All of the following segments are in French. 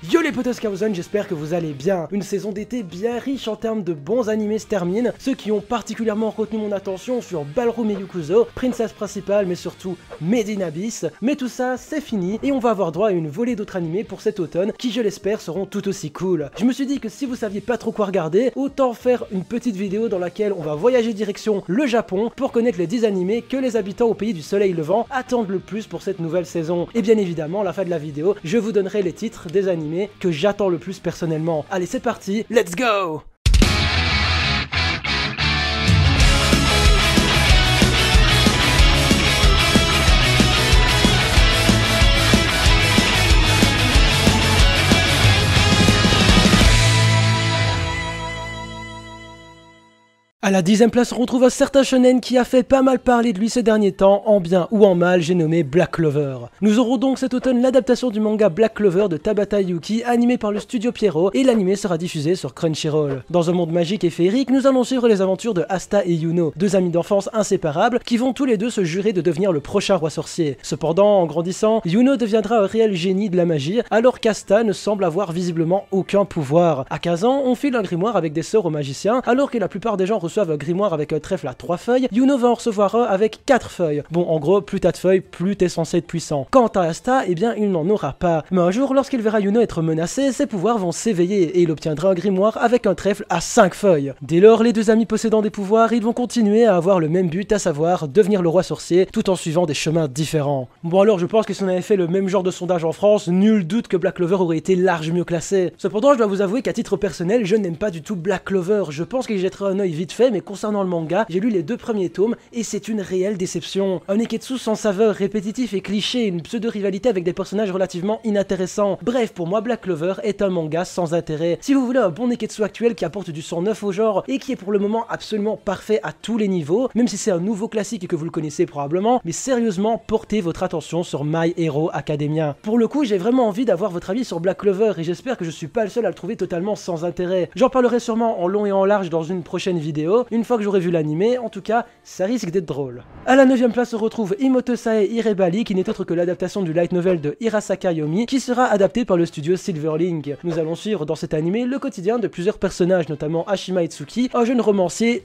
Yo les potos Kawson, j'espère que vous allez bien. Une saison d'été bien riche en termes de bons animés se termine. Ceux qui ont particulièrement retenu mon attention furent Ballroom et Yukuzo, Princess principale mais surtout Made in Abyss. Mais tout ça c'est fini et on va avoir droit à une volée d'autres animés pour cet automne qui je l'espère seront tout aussi cool. Je me suis dit que si vous saviez pas trop quoi regarder, autant faire une petite vidéo dans laquelle on va voyager direction le Japon pour connaître les 10 animés que les habitants au pays du soleil levant attendent le plus pour cette nouvelle saison. Et bien évidemment à la fin de la vidéo, je vous donnerai les titres des animés que j'attends le plus personnellement. Allez c'est parti, let's go! À la 10e place, on retrouve un certain shonen qui a fait pas mal parler de lui ces derniers temps, en bien ou en mal, j'ai nommé Black Clover. Nous aurons donc cet automne l'adaptation du manga Black Clover de Tabata Yuki, animé par le studio Pierrot, et l'animé sera diffusé sur Crunchyroll. Dans un monde magique et féerique, nous allons suivre les aventures de Asta et Yuno, deux amis d'enfance inséparables qui vont tous les deux se jurer de devenir le prochain roi sorcier. Cependant, en grandissant, Yuno deviendra un réel génie de la magie, alors qu'Asta ne semble avoir visiblement aucun pouvoir. À 15 ans, on file un grimoire avec des sorts aux magiciens, alors que la plupart des gens reçoivent un grimoire avec un trèfle à 3 feuilles, Yuno va en recevoir un avec 4 feuilles. Bon, en gros, plus t'as de feuilles, plus t'es censé être puissant. Quant à Asta, eh bien, il n'en aura pas. Mais un jour, lorsqu'il verra Yuno être menacé, ses pouvoirs vont s'éveiller et il obtiendra un grimoire avec un trèfle à 5 feuilles. Dès lors, les deux amis possédant des pouvoirs, ils vont continuer à avoir le même but, à savoir devenir le roi sorcier, tout en suivant des chemins différents. Bon alors, je pense que si on avait fait le même genre de sondage en France, nul doute que Black Clover aurait été large mieux classé. Cependant, je dois vous avouer qu'à titre personnel, je n'aime pas du tout Black Clover. Je pense qu'il jetterait un œil vite fait, mais concernant le manga, j'ai lu les 2 premiers tomes et c'est une réelle déception. Un neketsu sans saveur, répétitif et cliché, une pseudo-rivalité avec des personnages relativement inintéressants. Bref, pour moi, Black Clover est un manga sans intérêt. Si vous voulez un bon neketsu actuel qui apporte du sang neuf au genre et qui est pour le moment absolument parfait à tous les niveaux, même si c'est un nouveau classique et que vous le connaissez probablement, mais sérieusement, portez votre attention sur My Hero Academia. Pour le coup, j'ai vraiment envie d'avoir votre avis sur Black Clover et j'espère que je suis pas le seul à le trouver totalement sans intérêt. J'en parlerai sûrement en long et en large dans une prochaine vidéo, une fois que j'aurai vu l'animé, en tout cas, ça risque d'être drôle. À la 9e place, on retrouve Imotosae Irebali, qui n'est autre que l'adaptation du light novel de Hirasaka Yomi, qui sera adapté par le studio Silverlink. Nous allons suivre dans cet animé le quotidien de plusieurs personnages, notamment Ashima Itsuki, un jeune romancier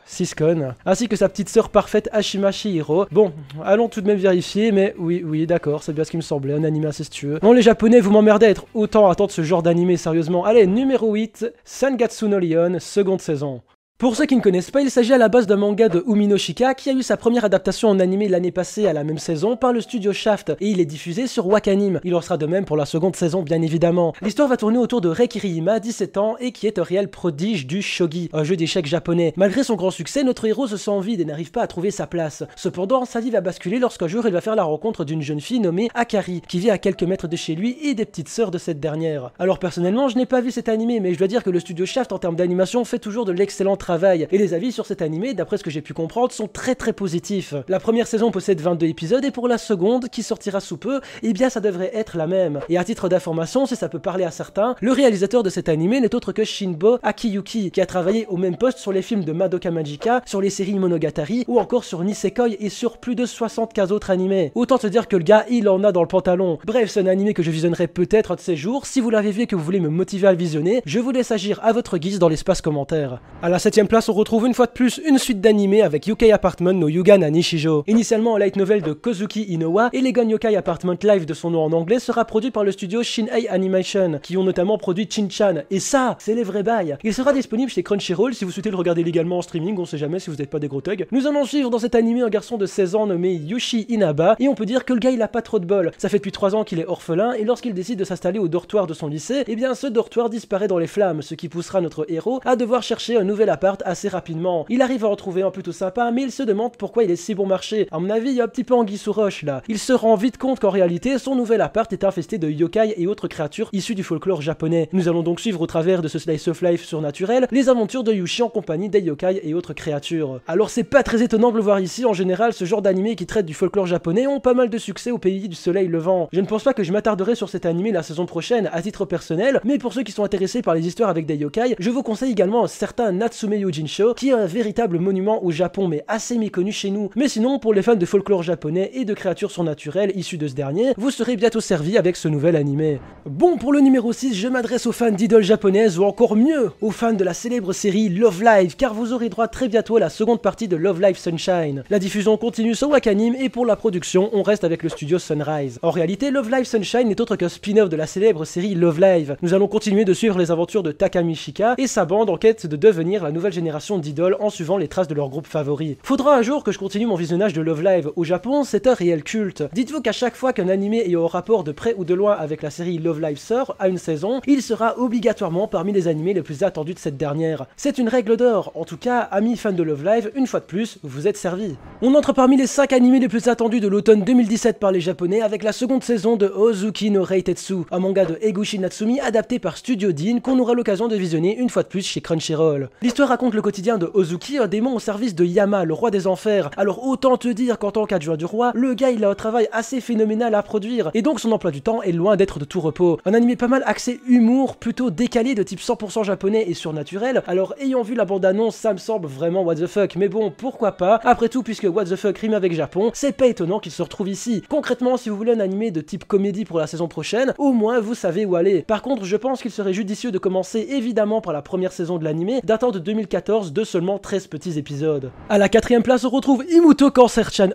Siscon, ainsi que sa petite sœur parfaite Ashima Shihiro. Bon, allons tout de même vérifier, mais oui, d'accord, c'est bien ce qui me semblait, un anime incestueux. Non, les japonais, vous m'emmerdez à être autant à attendre ce genre d'animé, sérieusement. Allez, numéro 8, Sangatsu no Lion, seconde saison. Pour ceux qui ne connaissent pas, il s'agit à la base d'un manga de Uminoshika qui a eu sa première adaptation en animé l'année passée à la même saison par le studio Shaft et il est diffusé sur Wakanim. Il en sera de même pour la seconde saison bien évidemment. L'histoire va tourner autour de Rei Kirihima, 17 ans et qui est un réel prodige du shogi, un jeu d'échecs japonais. Malgré son grand succès, notre héros se sent vide et n'arrive pas à trouver sa place. Cependant, sa vie va basculer lorsqu'un jour il va faire la rencontre d'une jeune fille nommée Akari qui vit à quelques mètres de chez lui et des petites sœurs de cette dernière. Alors personnellement, je n'ai pas vu cet animé mais je dois dire que le studio Shaft en termes d'animation fait toujours de l'excellent travail et les avis sur cet animé, d'après ce que j'ai pu comprendre, sont très positifs. La première saison possède 22 épisodes et pour la seconde, qui sortira sous peu, eh bien ça devrait être la même. Et à titre d'information, si ça peut parler à certains, le réalisateur de cet animé n'est autre que Shinbo Akiyuki, qui a travaillé au même poste sur les films de Madoka Magica, sur les séries Monogatari ou encore sur Nisekoi et sur plus de 75 autres animés. Autant te dire que le gars, il en a dans le pantalon. Bref, c'est un animé que je visionnerai peut-être un de ces jours. Si vous l'avez vu et que vous voulez me motiver à le visionner, je vous laisse agir à votre guise dans l'espace commentaire. À la 7e place, on retrouve une fois de plus une suite d'animés avec Yokai Apartment no Yuga na Nishijo. Initialement un light novel de Kozuki Inoue, Elegant Yokai Apartment Live de son nom en anglais sera produit par le studio Shinhei Animation, qui ont notamment produit Shin-chan. Et ça, c'est les vrais bails. Il sera disponible chez Crunchyroll si vous souhaitez le regarder légalement en streaming, on sait jamais si vous n'êtes pas des gros thugs. Nous allons suivre dans cet animé un garçon de 16 ans nommé Yushi Inaba, et on peut dire que le gars il a pas trop de bol. Ça fait depuis 3 ans qu'il est orphelin, et lorsqu'il décide de s'installer au dortoir de son lycée, eh bien ce dortoir disparaît dans les flammes, ce qui poussera notre héros à devoir chercher un nouvel appart assez rapidement. Il arrive à en trouver un plutôt sympa, mais il se demande pourquoi il est si bon marché. À mon avis, il y a un petit peu anguille sous roche là. Il se rend vite compte qu'en réalité, son nouvel appart est infesté de yokai et autres créatures issues du folklore japonais. Nous allons donc suivre au travers de ce slice of life surnaturel les aventures de Yushi en compagnie des yokai et autres créatures. Alors c'est pas très étonnant de le voir ici, en général, ce genre d'animé qui traite du folklore japonais ont pas mal de succès au pays du soleil levant. Je ne pense pas que je m'attarderai sur cet animé la saison prochaine à titre personnel, mais pour ceux qui sont intéressés par les histoires avec des yokai, je vous conseille également un certain Natsume Yojin-sho, qui est un véritable monument au Japon mais assez méconnu chez nous. Mais sinon, pour les fans de folklore japonais et de créatures surnaturelles issues de ce dernier, vous serez bientôt servi avec ce nouvel animé. Bon, pour le numéro 6, je m'adresse aux fans d'idoles japonaises ou encore mieux, aux fans de la célèbre série Love Live, car vous aurez droit très bientôt à la seconde partie de Love Live Sunshine. La diffusion continue sur Wakanim et pour la production, on reste avec le studio Sunrise. En réalité, Love Live Sunshine n'est autre qu'un spin-off de la célèbre série Love Live. Nous allons continuer de suivre les aventures de Takamishika et sa bande en quête de devenir la nouvelle génération d'idoles en suivant les traces de leur groupe favori. Faudra un jour que je continue mon visionnage de Love Live. Au Japon, c'est un réel culte. Dites-vous qu'à chaque fois qu'un animé ayant un rapport de près ou de loin avec la série Love Live sort à une saison, il sera obligatoirement parmi les animés les plus attendus de cette dernière. C'est une règle d'or. En tout cas, amis fans de Love Live, une fois de plus, vous êtes servis. On entre parmi les 5 animés les plus attendus de l'automne 2017 par les Japonais avec la seconde saison de Ozuki no Reitetsu, un manga de Eguchi Natsumi adapté par Studio Dean qu'on aura l'occasion de visionner une fois de plus chez Crunchyroll. L'histoire raconte le quotidien de Ozuki, un démon au service de Yama, le roi des enfers. Alors autant te dire qu'en tant qu'adjoint du roi, le gars il a un travail assez phénoménal à produire, et donc son emploi du temps est loin d'être de tout repos. Un animé pas mal axé humour, plutôt décalé de type 100% japonais et surnaturel, alors ayant vu la bande-annonce, ça me semble vraiment what the fuck, mais bon, pourquoi pas, après tout puisque what the fuck rime avec Japon, c'est pas étonnant qu'il se retrouve ici. Concrètement, si vous voulez un animé de type comédie pour la saison prochaine, au moins vous savez où aller. Par contre, je pense qu'il serait judicieux de commencer évidemment par la première saison de l'animé, datant de 2014 de seulement 13 petits épisodes. À la 4ème place, on retrouve Imuto Cancer-chan,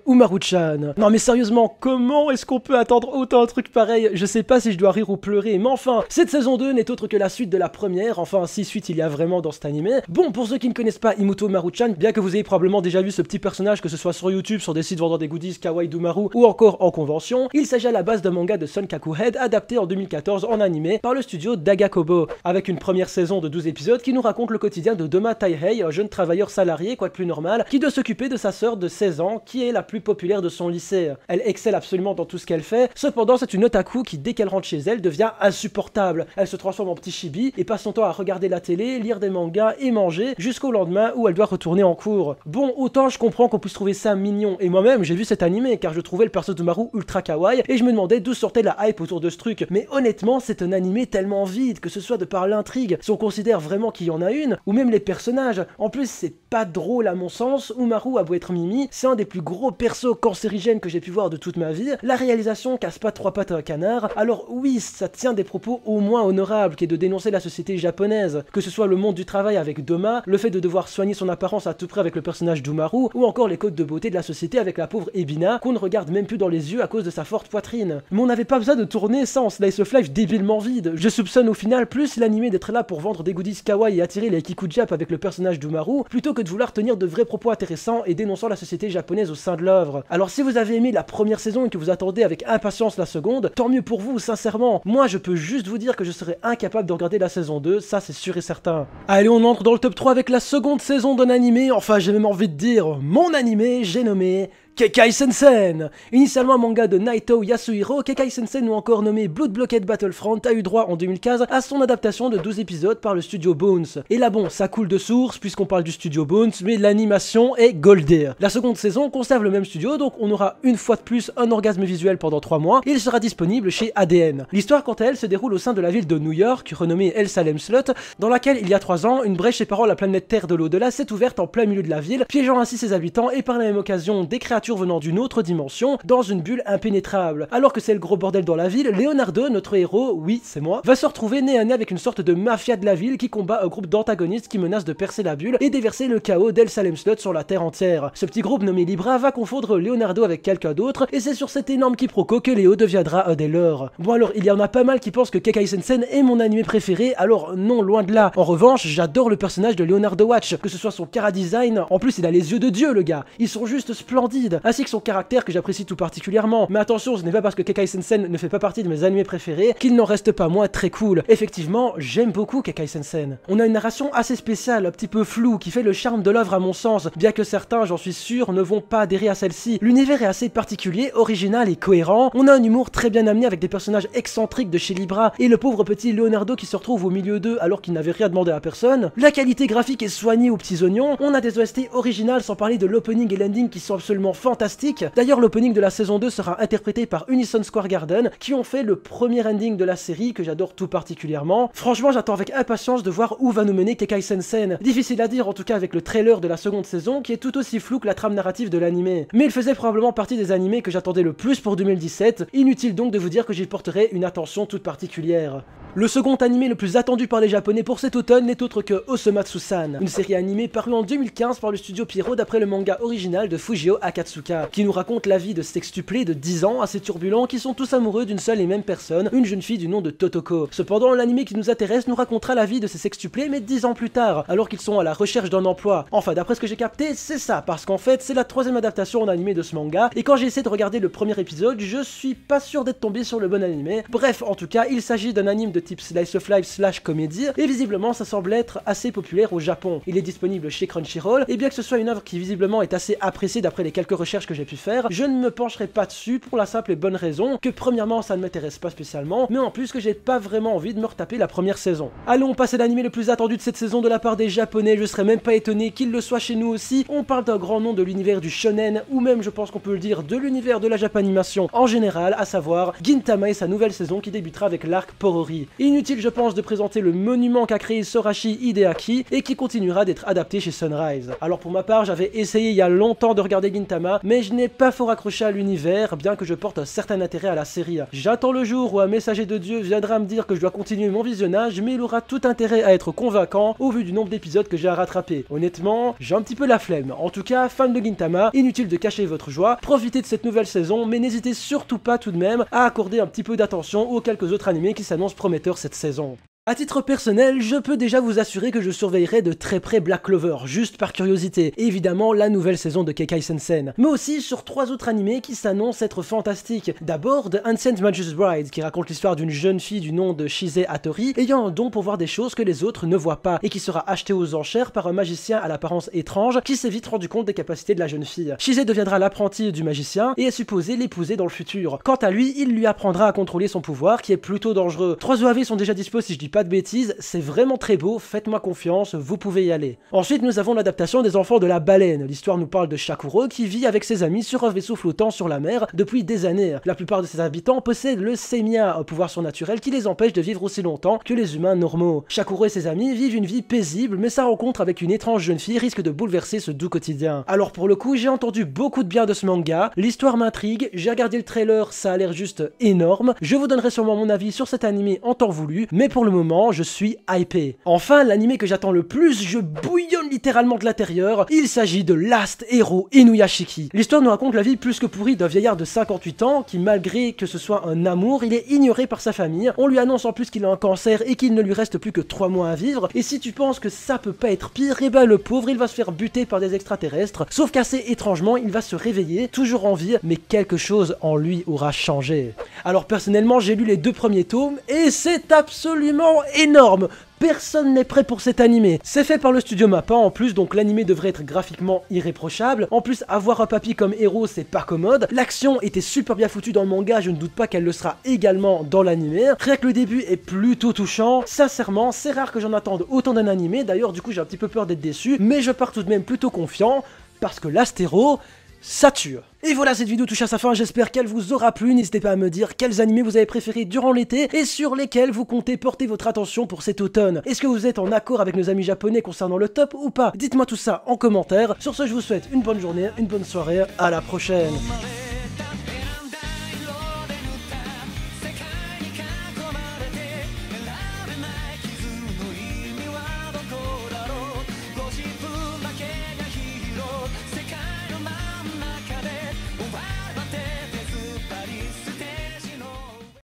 Umaru-chan. Non mais sérieusement, comment est-ce qu'on peut attendre autant un truc pareil? Je sais pas si je dois rire ou pleurer, mais enfin, cette saison 2 n'est autre que la suite de la première, enfin 6 suites il y a vraiment dans cet animé. Bon, pour ceux qui ne connaissent pas Imuto Umaru-chan, bien que vous ayez probablement déjà vu ce petit personnage, que ce soit sur YouTube, sur des sites vendant des goodies, Kawaii Dumaru, ou encore en convention, il s'agit à la base d'un manga de Sonkaku Head adapté en 2014 en animé par le studio Dagakobo, avec une première saison de 12 épisodes qui nous raconte le quotidien de Doma Taihei, un jeune travailleur salarié, quoi de plus normal, qui doit s'occuper de sa sœur de 16 ans, qui est la plus populaire de son lycée. Elle excelle absolument dans tout ce qu'elle fait, cependant c'est une otaku qui dès qu'elle rentre chez elle devient insupportable. Elle se transforme en petit chibi et passe son temps à regarder la télé, lire des mangas et manger jusqu'au lendemain où elle doit retourner en cours. Bon, autant je comprends qu'on puisse trouver ça mignon, et moi-même j'ai vu cet animé car je trouvais le perso de Maru ultra kawaii et je me demandais d'où sortait la hype autour de ce truc, mais honnêtement c'est un animé tellement vide, que ce soit de par l'intrigue, si on considère vraiment qu'il y en a une, ou même les personnages. En plus c'est pas drôle à mon sens, Umaru a beau être Mimi, c'est un des plus gros persos cancérigènes que j'ai pu voir de toute ma vie, la réalisation casse pas 3 pattes à un canard, alors oui ça tient des propos au moins honorables qui est de dénoncer la société japonaise, que ce soit le monde du travail avec Doma, le fait de devoir soigner son apparence à tout près avec le personnage d'Umaru, ou encore les codes de beauté de la société avec la pauvre Ebina qu'on ne regarde même plus dans les yeux à cause de sa forte poitrine. Mais on n'avait pas besoin de tourner ça en slice of life débilement vide. Je soupçonne au final plus l'animé d'être là pour vendre des goodies kawaii et attirer les kikujap avec le personnage d'Umaru, plutôt que de vouloir tenir de vrais propos intéressants et dénonçant la société japonaise au sein de l'œuvre. Alors si vous avez aimé la première saison et que vous attendez avec impatience la seconde, tant mieux pour vous, sincèrement. Moi je peux juste vous dire que je serais incapable de regarder la saison 2, ça c'est sûr et certain. Allez, on entre dans le top 3 avec la seconde saison d'un animé, enfin j'ai même envie de dire mon animé, j'ai nommé Kekai Sensen. Initialement un manga de Naito Yasuhiro, Kekai Sensen, ou encore nommé Blood Blockade Battlefront, a eu droit en 2015 à son adaptation de 12 épisodes par le studio Bones. Et là bon, ça coule de source puisqu'on parle du studio Bones, mais l'animation est goldée. La seconde saison conserve le même studio, donc on aura une fois de plus un orgasme visuel pendant 3 mois, et il sera disponible chez ADN. L'histoire quant à elle se déroule au sein de la ville de New York, renommée El Salem Slot, dans laquelle il y a 3 ans, une brèche séparant la planète Terre de l'au-delà s'est ouverte en plein milieu de la ville, piégeant ainsi ses habitants et par la même occasion des créatures venant d'une autre dimension dans une bulle impénétrable. Alors que c'est le gros bordel dans la ville, Leonardo, notre héros, oui c'est moi, va se retrouver nez à nez avec une sorte de mafia de la ville qui combat un groupe d'antagonistes qui menacent de percer la bulle et déverser le chaos d'El Salem Slot sur la terre entière. Ce petit groupe nommé Libra va confondre Leonardo avec quelqu'un d'autre et c'est sur cet énorme quiproquo que Léo deviendra un des leurs. Bon alors il y en a pas mal qui pensent que Kekai Sensen est mon animé préféré, alors non, loin de là. En revanche j'adore le personnage de Leonardo Watch, que ce soit son chara-design, en plus il a les yeux de Dieu le gars, ils sont juste splendides, ainsi que son caractère que j'apprécie tout particulièrement. Mais attention, ce n'est pas parce que Kekai Sensen ne fait pas partie de mes animés préférés qu'il n'en reste pas moins très cool. Effectivement, j'aime beaucoup Kekai Sensen. On a une narration assez spéciale, un petit peu floue, qui fait le charme de l'œuvre à mon sens, bien que certains, j'en suis sûr, ne vont pas adhérer à celle-ci. L'univers est assez particulier, original et cohérent. On a un humour très bien amené avec des personnages excentriques de chez Libra et le pauvre petit Leonardo qui se retrouve au milieu d'eux alors qu'il n'avait rien demandé à personne. La qualité graphique est soignée aux petits oignons. On a des OST originales sans parler de l'opening et l'ending qui sont absolument fantastique. D'ailleurs l'opening de la saison 2 sera interprété par Unison Square Garden qui ont fait le premier ending de la série que j'adore tout particulièrement. Franchement j'attends avec impatience de voir où va nous mener Kekai Sensen. Difficile à dire en tout cas avec le trailer de la seconde saison qui est tout aussi flou que la trame narrative de l'anime. Mais il faisait probablement partie des animés que j'attendais le plus pour 2017, inutile donc de vous dire que j'y porterai une attention toute particulière. Le second animé le plus attendu par les japonais pour cet automne n'est autre que Osomatsu-san, une série animée parue en 2015 par le studio Pierrot d'après le manga original de Fujio Akatsuka, qui nous raconte la vie de sextuplés de 10 ans assez turbulents qui sont tous amoureux d'une seule et même personne, une jeune fille du nom de Totoko. Cependant, l'animé qui nous intéresse nous racontera la vie de ces sextuplés mais 10 ans plus tard, alors qu'ils sont à la recherche d'un emploi. Enfin, d'après ce que j'ai capté, c'est ça, parce qu'en fait, c'est la troisième adaptation en animé de ce manga, et quand j'ai essayé de regarder le premier épisode, je suis pas sûr d'être tombé sur le bon animé. Bref, en tout cas, il s'agit d'un anime de type slice of life / comédie, et visiblement ça semble être assez populaire au Japon. Il est disponible chez Crunchyroll, et bien que ce soit une œuvre qui visiblement est assez appréciée d'après les quelques recherches que j'ai pu faire, je ne me pencherai pas dessus pour la simple et bonne raison que premièrement ça ne m'intéresse pas spécialement, mais en plus que j'ai pas vraiment envie de me retaper la première saison. Allons passer l'anime le plus attendu de cette saison de la part des japonais, je serais même pas étonné qu'il le soit chez nous aussi. On parle d'un grand nom de l'univers du shonen, ou même je pense qu'on peut le dire de l'univers de la japanimation en général, à savoir Gintama et sa nouvelle saison qui débutera avec l'arc Porori. Inutile je pense de présenter le monument qu'a créé Sorachi Hideaki et qui continuera d'être adapté chez Sunrise. Alors pour ma part j'avais essayé il y a longtemps de regarder Gintama, mais je n'ai pas fort accroché à l'univers, bien que je porte un certain intérêt à la série. J'attends le jour où un messager de Dieu viendra me dire que je dois continuer mon visionnage, mais il aura tout intérêt à être convaincant au vu du nombre d'épisodes que j'ai à rattraper. Honnêtement, j'ai un petit peu la flemme. En tout cas, fan de Gintama, inutile de cacher votre joie, profitez de cette nouvelle saison, mais n'hésitez surtout pas tout de même à accorder un petit peu d'attention aux quelques autres animés qui s'annoncent prometteurs cette saison. A titre personnel, je peux déjà vous assurer que je surveillerai de très près Black Clover, juste par curiosité, et évidemment la nouvelle saison de Kekai Sensen, mais aussi sur 3 autres animés qui s'annoncent être fantastiques. D'abord, The Ancient Magus Bride, qui raconte l'histoire d'une jeune fille du nom de Shise Hattori, ayant un don pour voir des choses que les autres ne voient pas, et qui sera achetée aux enchères par un magicien à l'apparence étrange, qui s'est vite rendu compte des capacités de la jeune fille. Shise deviendra l'apprentie du magicien, et est supposée l'épouser dans le futur. Quant à lui, il lui apprendra à contrôler son pouvoir, qui est plutôt dangereux. 3 OAV sont déjà dispo si je dis pas de bêtises, c'est vraiment très beau, faites-moi confiance, vous pouvez y aller. Ensuite nous avons l'adaptation des Enfants de la Baleine. L'histoire nous parle de Shakuro qui vit avec ses amis sur un vaisseau flottant sur la mer depuis des années. La plupart de ses habitants possèdent le Seimia, un pouvoir surnaturel qui les empêche de vivre aussi longtemps que les humains normaux. Shakuro et ses amis vivent une vie paisible, mais sa rencontre avec une étrange jeune fille risque de bouleverser ce doux quotidien. Alors pour le coup, j'ai entendu beaucoup de bien de ce manga, l'histoire m'intrigue, j'ai regardé le trailer, ça a l'air juste énorme, je vous donnerai sûrement mon avis sur cet animé en temps voulu, mais pour le moment, je suis hypé. Enfin, l'animé que j'attends le plus, je bouillonne littéralement de l'intérieur, il s'agit de Last Hero Inuyashiki. L'histoire nous raconte la vie plus que pourrie d'un vieillard de 58 ans qui, malgré que ce soit un amour, il est ignoré par sa famille. On lui annonce en plus qu'il a un cancer et qu'il ne lui reste plus que 3 mois à vivre, et si tu penses que ça peut pas être pire, et ben le pauvre il va se faire buter par des extraterrestres, sauf qu'assez étrangement il va se réveiller, toujours en vie, mais quelque chose en lui aura changé. Alors personnellement j'ai lu les 2 premiers tomes, et c'est absolument énorme. Personne n'est prêt pour cet animé. C'est fait par le studio Mappa en plus, donc l'animé devrait être graphiquement irréprochable. En plus, avoir un papy comme héros, c'est pas commode. L'action était super bien foutue dans le manga, je ne doute pas qu'elle le sera également dans l'animé. Rien que le début est plutôt touchant. Sincèrement, c'est rare que j'en attende autant d'un animé. D'ailleurs, du coup, j'ai un petit peu peur d'être déçu, mais je pars tout de même plutôt confiant, parce que Last Hero, ça tue. Et voilà, cette vidéo touche à sa fin, j'espère qu'elle vous aura plu. N'hésitez pas à me dire quels animés vous avez préférés durant l'été et sur lesquels vous comptez porter votre attention pour cet automne. Est-ce que vous êtes en accord avec nos amis japonais concernant le top ou pas? Dites-moi tout ça en commentaire. Sur ce, je vous souhaite une bonne journée, une bonne soirée, à la prochaine.